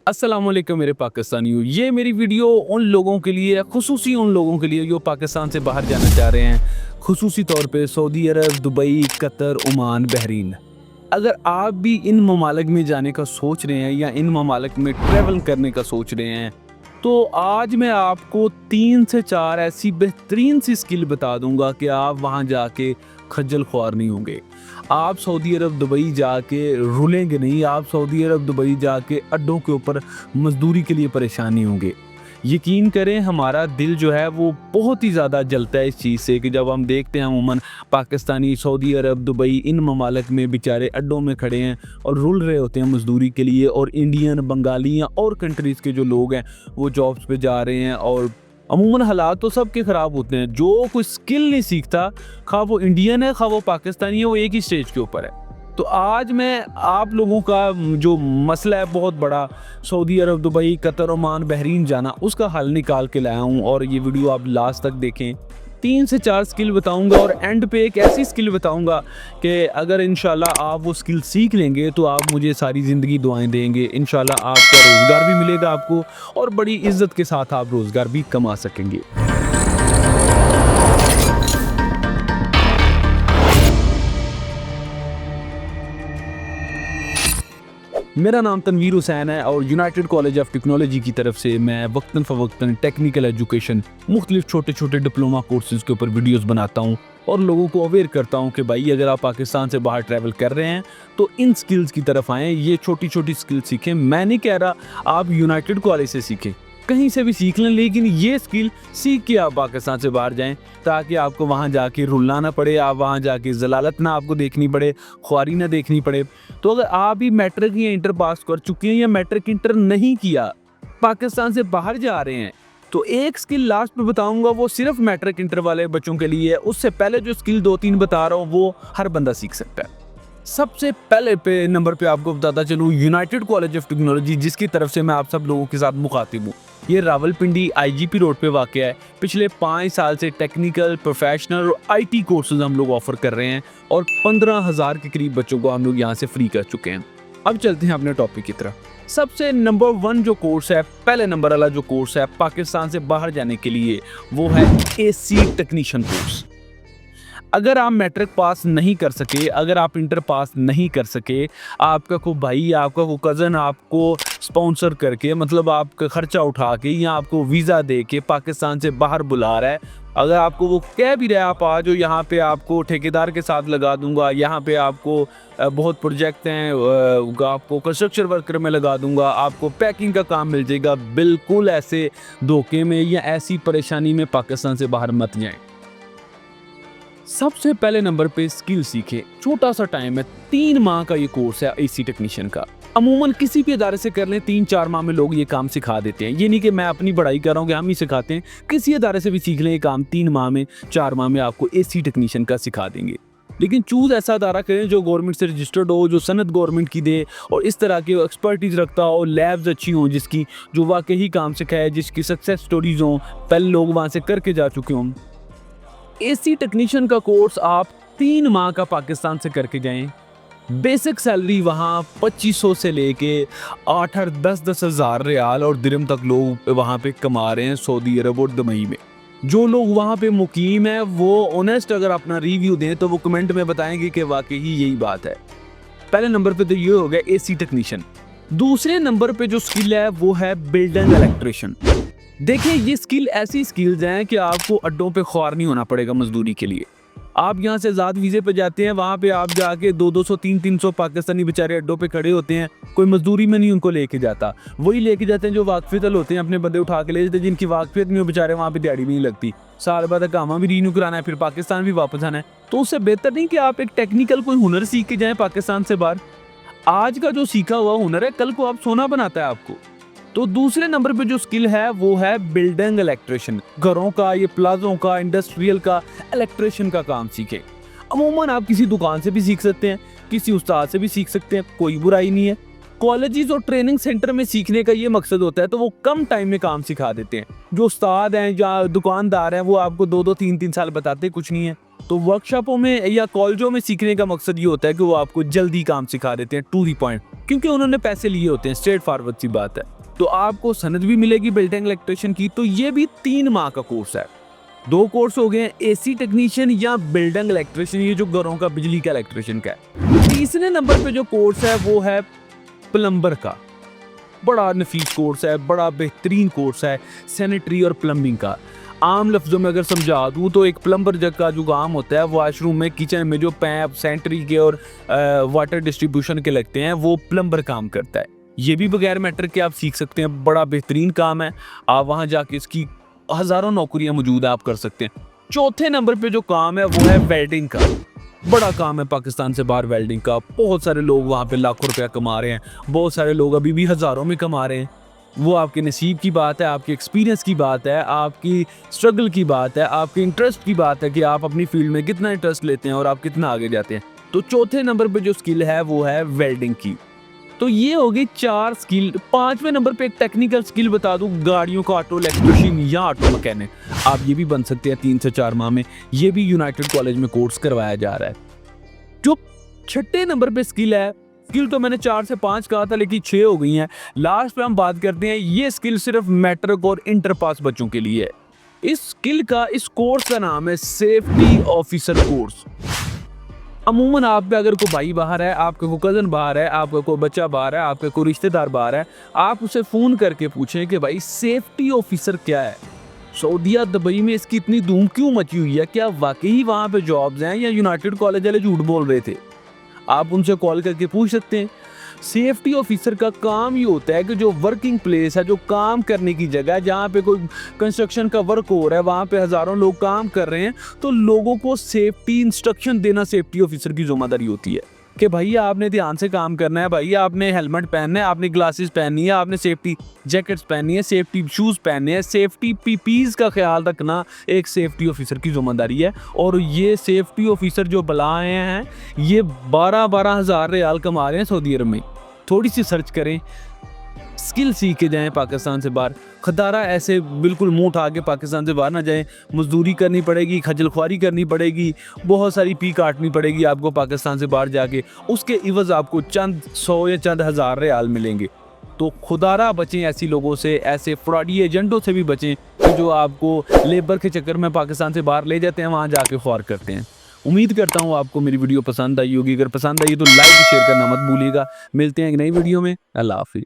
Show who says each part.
Speaker 1: अस्सलामुअलैकुम मेरे पाकिस्तानियों। ये मेरी वीडियो उन लोगों के लिए, खुसूसी उन लोगों के लिए जो पाकिस्तान से बाहर जाना चाह रहे हैं, खुसूसी तौर पे सऊदी अरब, दुबई, कतर, ओमान, बहरीन। अगर आप भी इन ममालिक में जाने का सोच रहे हैं या इन ममालिक में ट्रैवल करने का सोच रहे हैं, तो आज मैं आपको 3 से 4 ऐसी बेहतरीन सी स्किल बता दूंगा कि आप वहाँ जाके खज्जल ख्वार नहीं होंगे। आप सऊदी अरब दुबई जाके रुलेंगे नहीं, आप सऊदी अरब दुबई जाके अड्डों के ऊपर मजदूरी के लिए परेशान नहीं होंगे। यकीन करें, हमारा दिल जो है वो बहुत ही ज़्यादा जलता है इस चीज़ से कि जब हम देखते हैं अमूमन पाकिस्तानी सऊदी अरब दुबई इन ममालिक में बेचारे अड्डों में खड़े हैं और रुल रहे होते हैं मजदूरी के लिए, और इंडियन, बंगाली या और कंट्रीज़ के जो लोग हैं वो जॉब्स पे जा रहे हैं। और अमूमन हालात तो सबके ख़राब होते हैं। जो कोई स्किल नहीं सीखता, खा वो इंडियन है खा वो पाकिस्तानी है, वो एक ही स्टेज के ऊपर है। तो आज मैं आप लोगों का जो मसला है बहुत बड़ा, सऊदी अरब, दुबई, कतर, ओमान, बहरीन जाना, उसका हल निकाल के लाया हूँ। और ये वीडियो आप लास्ट तक देखें। 3 से 4 स्किल बताऊंगा और एंड पे एक ऐसी स्किल बताऊंगा कि अगर इंशाल्लाह आप वो स्किल सीख लेंगे तो आप मुझे सारी ज़िंदगी दुआएं देंगे। इंशाल्लाह आपका रोज़गार भी मिलेगा आपको, और बड़ी इज्जत के साथ आप रोज़गार भी कमा सकेंगे। मेरा नाम तनवीर हुसैन है और यूनाइटेड कॉलेज ऑफ टेक्नोलॉजी की तरफ से मैं वक्तन फ़वक्तन टेक्निकल एजुकेशन, मुख्तलिफ छोटे छोटे डिप्लोमा कोर्सेज़ के ऊपर वीडियोस बनाता हूँ और लोगों को अवेयर करता हूँ कि भाई अगर आप पाकिस्तान से बाहर ट्रैवल कर रहे हैं तो इन स्किल्स की तरफ आएँ, ये छोटी छोटी स्किल्स सीखें। मैं नहीं कह रहा आप यूनाइटेड कॉलेज से सीखें, कहीं से भी सीख लें, लेकिन ये स्किल सीख के आप पाकिस्तान से बाहर जाएं ताकि आपको वहाँ जाके रुलना ना पड़े, आप वहाँ जाके जलालत ना आपको देखनी पड़े, ख्वारी ना देखनी पड़े। तो अगर आप भी मैट्रिक या इंटर पास कर चुके हैं या मैट्रिक इंटर नहीं किया, पाकिस्तान से बाहर जा रहे हैं, तो एक स्किल लास्ट में बताऊंगा, वो सिर्फ मैट्रिक इंटर वाले बच्चों के लिए है। उससे पहले जो स्किल 2-3 बता रहा हूँ वो हर बंदा सीख सकता है। सबसे पहले पे नंबर पे आपको बताता चलूँ यूनाइटेड कॉलेज ऑफ टेक्नोलॉजी, जिसकी तरफ से मैं आप सब लोगों के साथ मुखातिब हूँ। ये रावलपिंडी IGP रोड पे वाक़ है। पिछले 5 साल से टेक्निकल, प्रोफेशनल और IT कोर्सेज हम लोग ऑफर कर रहे हैं और 15,000 के करीब बच्चों को हम लोग यहाँ से फ्री कर चुके हैं। अब चलते हैं अपने टॉपिक की तरफ। सबसे नंबर 1 जो कोर्स है, पहले नंबर वाला जो कोर्स है पाकिस्तान से बाहर जाने के लिए, वो है AC टेक्नीशियन कोर्स। अगर आप मैट्रिक पास नहीं कर सके, अगर आप इंटर पास नहीं कर सके, आपका कोई भाई, आपका कोई कज़न आपको स्पॉन्सर करके, मतलब आपका खर्चा उठा के या आपको वीज़ा दे के पाकिस्तान से बाहर बुला रहा है, अगर आपको वो कह भी रहा है आप आ जाओ, यहाँ पे आपको ठेकेदार के साथ लगा दूंगा, यहाँ पे आपको बहुत प्रोजेक्ट हैं, आपको कंस्ट्रक्शन वर्कर में लगा दूंगा, आपको पैकिंग का काम मिल जाएगा, बिल्कुल ऐसे धोखे में या ऐसी परेशानी में पाकिस्तान से बाहर मत जाएं। सबसे पहले नंबर पे स्किल सीखे। छोटा सा टाइम है, 3 माह का ये कोर्स है AC टेक्नीशियन का। अमूमन किसी भी इदारे से कर लें, 3-4 माह में लोग ये काम सिखा देते हैं। ये नहीं कि मैं अपनी बड़ाई कर रहा हूँ कि हम ही सिखाते हैं, किसी इदारे से भी सीख लें ये काम, 3 माह में, 4 माह में आपको AC टेक्नीशियन का सिखा देंगे। लेकिन चूज़ ऐसा इदारा करें जो गवर्नमेंट से रजिस्टर्ड हो, जो सनद गवर्नमेंट की दे और इस तरह की एक्सपर्टीज़ रखता हो, लैब्स अच्छी हों जिसकी, जो वाकई काम सिखाए, जिसकी सक्सेस स्टोरीज हों, पहले लोग वहाँ से करके जा चुके हों। AC टेक्नीशियन का कोर्स आप 3 माह का पाकिस्तान से करके जाएं। बेसिक सैलरी वहाँ 2500 से लेके 8-8, 10-10 हज़ार रियाल और दिरहम तक लोग वहाँ पे कमा रहे हैं सऊदी अरब और दुबई में। जो लोग वहाँ पे मुकीम है वो ऑनेस्ट अगर अपना रिव्यू दें तो वो कमेंट में बताएंगे कि वाकई यही बात है। पहले नंबर पे तो ये हो गया AC टेक्नीशियन। दूसरे नंबर पे जो स्किल है वो है बिल्डिंग इलेक्ट्रिशियन। देखिए, ये स्किल ऐसी स्किल्स हैं कि आपको अड्डों पे ख्वार नहीं होना पड़ेगा मजदूरी के लिए। आप यहाँ से आज़ाद वीज़े पे जाते हैं, वहाँ पे आप जाके 200-200, 300-300 पाकिस्तानी बेचारे अड्डों पे खड़े होते हैं, कोई मजदूरी में नहीं उनको लेके जाता। वही लेके जाते हैं जो वाकफियत होते हैं, अपने बंदे उठा के ले जाते हैं जिनकी वाकफियत नहीं हो, बेचारे वहाँ पे दिहाड़ी भी नहीं लगती, साल बाद कामा भी रीन्यू कराना है, फिर पाकिस्तान भी वापस आना है। तो उससे बेहतर नहीं कि आप एक टेक्निकल कोई हुनर सीख के जाएँ पाकिस्तान से बाहर। आज का जो सीखा हुआ हुनर है कल को आप सोना बनाता है आपको। तो दूसरे नंबर पे जो स्किल है वो है बिल्डिंग इलेक्ट्रिशियन। घरों का, ये प्लाजों का, इंडस्ट्रियल का, इलेक्ट्रिशियन का काम सीखे। अमूमन आप किसी दुकान से भी सीख सकते हैं, किसी उस्ताद से भी सीख सकते हैं, कोई बुराई नहीं है। कॉलेजेस और ट्रेनिंग सेंटर में सीखने का ये मकसद होता है तो वो कम टाइम में काम सिखा देते हैं। जो उस्ताद हैं या दुकानदार हैं वो आपको 2-2, 3-3 साल बताते कुछ नहीं है। तो वर्कशॉपों में या कॉलेजों में सीखने का मकसद ये होता है कि वो आपको जल्दी काम सिखा देते हैं, टू दी पॉइंट, क्योंकि उन्होंने पैसे लिए होते हैं। स्ट्रेट फॉरवर्ड सी बात है। तो आपको सनद भी मिलेगी बिल्डिंग इलेक्ट्रिशियन की। तो ये भी 3 माह का कोर्स है। 2 कोर्स हो गए हैं, एसी टेक्नीशियन या बिल्डिंग इलेक्ट्रिशियन, ये जो घरों का बिजली का इलेक्ट्रिशियन का है। तीसरे नंबर पे जो कोर्स है वो है प्लम्बर का। बड़ा नफीस कोर्स है, बड़ा बेहतरीन कोर्स है सैनिटरी और प्लम्बिंग का। आम लफ्ज़ों में अगर समझा दूँ तो एक प्लम्बर जग का जो काम होता है वॉशरूम में, किचन में जो पैप सैनिटरी के और वाटर डिस्ट्रीब्यूशन के लगते हैं, वो प्लम्बर काम करता है। ये भी बगैर मैटर के आप सीख सकते हैं, बड़ा बेहतरीन काम है। आप वहाँ जाके इसकी हज़ारों नौकरियाँ मौजूद है, आप कर सकते हैं। चौथे नंबर पे जो काम है वो है वेल्डिंग का। बड़ा काम है पाकिस्तान से बाहर वेल्डिंग का। बहुत सारे लोग वहाँ पे लाखों रुपया कमा रहे हैं, बहुत सारे लोग अभी भी हज़ारों में कमा रहे हैं। वो आपके नसीब की बात है, आपके एक्सपीरियंस की बात है, आपकी स्ट्रगल की बात है, आपके इंटरेस्ट की बात है कि आप अपनी फील्ड में कितना इंटरेस्ट लेते हैं और आप कितना आगे जाते हैं। तो चौथे नंबर पे जो स्किल है वो है वेल्डिंग की। तो ये हो गई 4 स्किल। 5वें नंबर पे एक टेक्निकल स्किल बता दूं, गाड़ियों का ऑटो इलेक्ट्रिशियन या ऑटो मैकेनिक। आप ये भी बन सकते हैं 3 से 4 माह में। ये भी यूनाइटेड कॉलेज में कोर्स करवाया जा रहा है। जो छठे नंबर पे स्किल है, स्किल तो मैंने 4 से 5 कहा था लेकिन 6 हो गई हैं। लास्ट पे हम बात करते हैं, ये स्किल सिर्फ मैट्रिक और इंटर पास बच्चों के लिए है। इस स्किल का, इस कोर्स का नाम है सेफ्टी ऑफिसर कोर्स। अमूमन आप पे अगर कोई भाई बाहर है, आपका कोई कज़न बाहर है, आपका कोई बच्चा बाहर है, आपका कोई रिश्तेदार बाहर है, आप उसे फ़ोन करके पूछें कि भाई सेफ्टी ऑफिसर क्या है, सऊदीया दुबई में इसकी इतनी धूम क्यों मची हुई है, क्या वाकई वहाँ पे जॉब्स हैं या यूनाइटेड कॉलेज वाले झूठ बोल रहे थे। आप उनसे कॉल करके पूछ सकते हैं। सेफ्टी ऑफिसर का काम ये होता है कि जो वर्किंग प्लेस है, जो काम करने की जगह है, जहाँ पे कोई कंस्ट्रक्शन का वर्क हो रहा है, वहाँ पे हज़ारों लोग काम कर रहे हैं, तो लोगों को सेफ्टी इंस्ट्रक्शन देना सेफ्टी ऑफिसर की जिम्मेदारी होती है कि भाई आपने ध्यान से काम करना है, भाई आपने हेलमेट पहनना है, आपने ग्लासेस पहननी है, आपने सेफ्टी जैकेट्स पहननी है, सेफ्टी शूज़ पहनने हैं, सेफ्टी पीपीज़ का ख्याल रखना एक सेफ्टी ऑफिसर की जिम्मेदारी है। और ये सेफ्टी ऑफिसर जो बुलाए हैं, ये 12-12 हज़ार रियाल कमा रहे हैं सऊदी अरब में। थोड़ी सी सर्च करें, स्किल सीख के जाएं पाकिस्तान से बाहर। खदारा ऐसे बिल्कुल मुंह उठा के पाकिस्तान से बाहर ना जाएं। मजदूरी करनी पड़ेगी, खजलख्वारी करनी पड़ेगी, बहुत सारी पी काटनी पड़ेगी आपको पाकिस्तान से बाहर जाके। उसके इवज़ आपको चंद 100 या चंद हज़ार रियाल मिलेंगे। तो खुदारा बचें ऐसी लोगों से, ऐसे फ्रॉडी एजेंटों से भी बचें जो आपको लेबर के चक्कर में पाकिस्तान से बाहर ले जाते हैं, वहाँ जाके ख्वार करते हैं। उम्मीद करता हूँ आपको मेरी वीडियो पसंद आई होगी। अगर पसंद आई तो लाइक शेयर करना मत भूलिएगा। मिलते हैं एक नई वीडियो में। अल्लाह हाफिज़।